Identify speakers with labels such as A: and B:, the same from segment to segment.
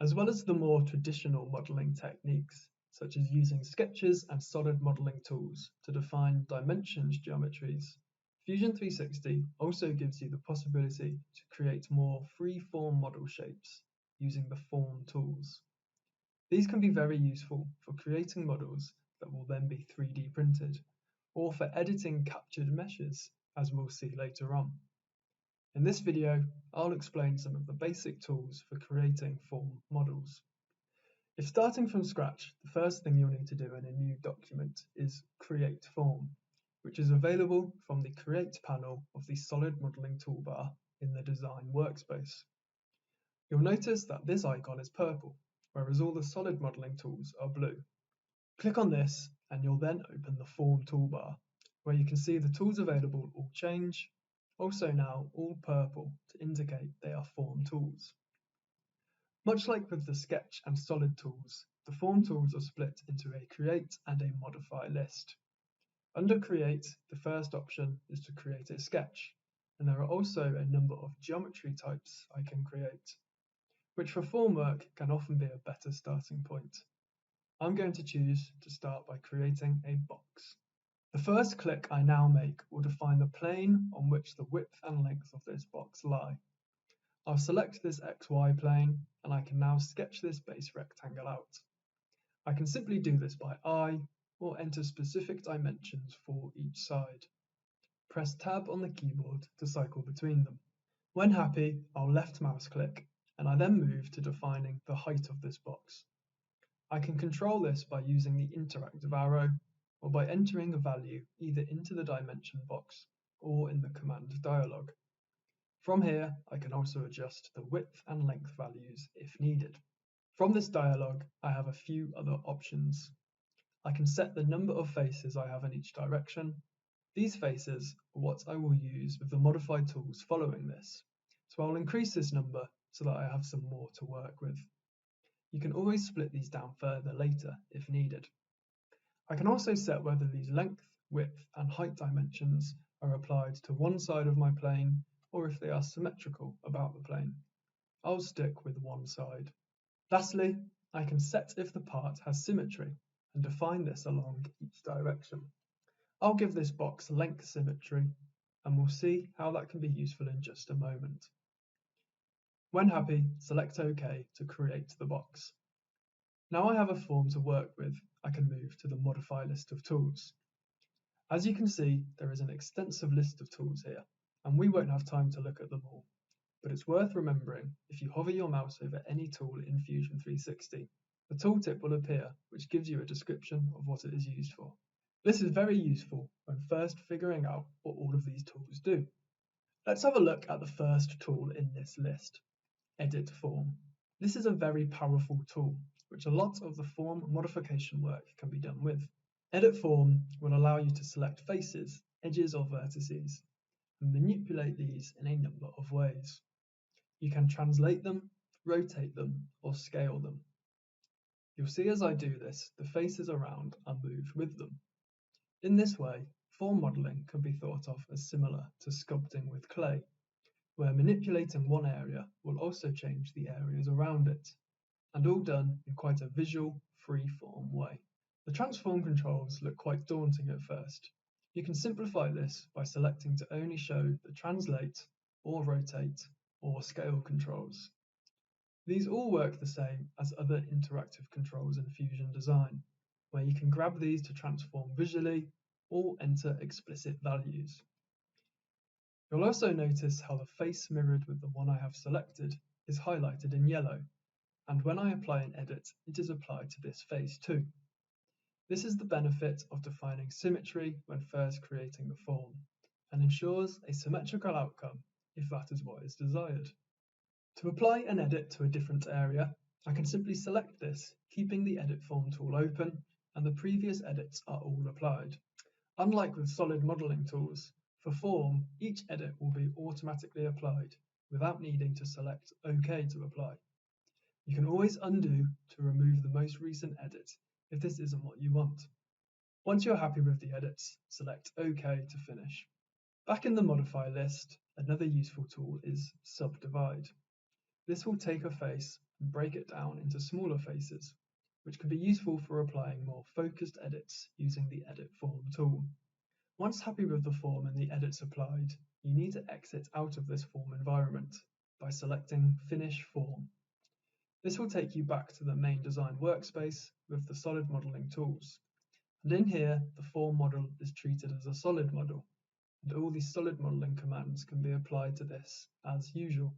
A: as well as the more traditional modelling techniques, such as using sketches and solid modelling tools to define dimensions geometries. Fusion 360 also gives you the possibility to create more free-form model shapes using the form tools. These can be very useful for creating models that will then be 3D printed, or for editing captured meshes, as we'll see later on. In this video, I'll explain some of the basic tools for creating form models. If starting from scratch, the first thing you'll need to do in a new document is create form, which is available from the Create panel of the Solid Modeling toolbar in the Design workspace. You'll notice that this icon is purple, whereas all the solid modeling tools are blue. Click on this and you'll then open the Form toolbar, where you can see the tools available all change, also now all purple to indicate they are form tools. Much like with the sketch and solid tools, the form tools are split into a create and a modify list. Under create, the first option is to create a sketch, and there are also a number of geometry types I can create, which for form work can often be a better starting point. I'm going to choose to start by creating a box. The first click I now make will define the plane on which the width and length of this box lie. I'll select this XY plane and I can now sketch this base rectangle out. I can simply do this by eye or enter specific dimensions for each side. Press Tab on the keyboard to cycle between them. When happy, I'll left mouse click and I then move to defining the height of this box. I can control this by using the interactive arrow or by entering a value either into the dimension box or in the command dialog. From here, I can also adjust the width and length values if needed. From this dialog, I have a few other options. I can set the number of faces I have in each direction. These faces are what I will use with the modified tools following this, so I'll increase this number so that I have some more to work with. You can always split these down further later if needed. I can also set whether these length, width, and height dimensions are applied to one side of my plane or if they are symmetrical about the plane. I'll stick with one side. Lastly, I can set if the part has symmetry and define this along each direction. I'll give this box length symmetry and we'll see how that can be useful in just a moment. When happy, select OK to create the box. Now I have a form to work with, I can move to the Modify list of tools. As you can see, there is an extensive list of tools here, and we won't have time to look at them all. But it's worth remembering if you hover your mouse over any tool in Fusion 360, the tooltip will appear, which gives you a description of what it is used for. This is very useful when first figuring out what all of these tools do. Let's have a look at the first tool in this list, Edit Form. This is a very powerful tool, which a lot of the form modification work can be done with. Edit Form will allow you to select faces, edges or vertices, and manipulate these in a number of ways. You can translate them, rotate them, or scale them. You'll see as I do this, the faces around are moved with them. In this way, form modelling can be thought of as similar to sculpting with clay, where manipulating one area will also change the areas around it, and all done in quite a visual, free-form way. The transform controls look quite daunting at first. You can simplify this by selecting to only show the translate, or rotate, or scale controls. These all work the same as other interactive controls in Fusion Design, where you can grab these to transform visually or enter explicit values. You'll also notice how the face mirrored with the one I have selected is highlighted in yellow, and when I apply an edit, it is applied to this face too. This is the benefit of defining symmetry when first creating the form, and ensures a symmetrical outcome if that is what is desired. To apply an edit to a different area, I can simply select this, keeping the Edit Form tool open, and the previous edits are all applied. Unlike with solid modelling tools, for form, each edit will be automatically applied without needing to select OK to apply. You can always undo to remove the most recent edit if this isn't what you want. Once you're happy with the edits, select OK to finish. Back in the Modify list, another useful tool is Subdivide. This will take a face and break it down into smaller faces, which can be useful for applying more focused edits using the Edit Form tool. Once happy with the form and the edits applied, you need to exit out of this form environment by selecting Finish Form. This will take you back to the main design workspace with the solid modeling tools. And in here, the form model is treated as a solid model, and all these solid modeling commands can be applied to this as usual.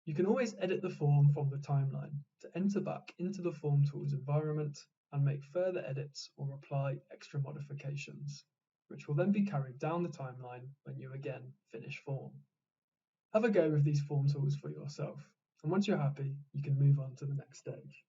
A: You can always edit the form from the timeline to enter back into the Form Tools environment and make further edits or apply extra modifications, which will then be carried down the timeline when you again finish form. Have a go with these form tools for yourself, and once you're happy, you can move on to the next stage.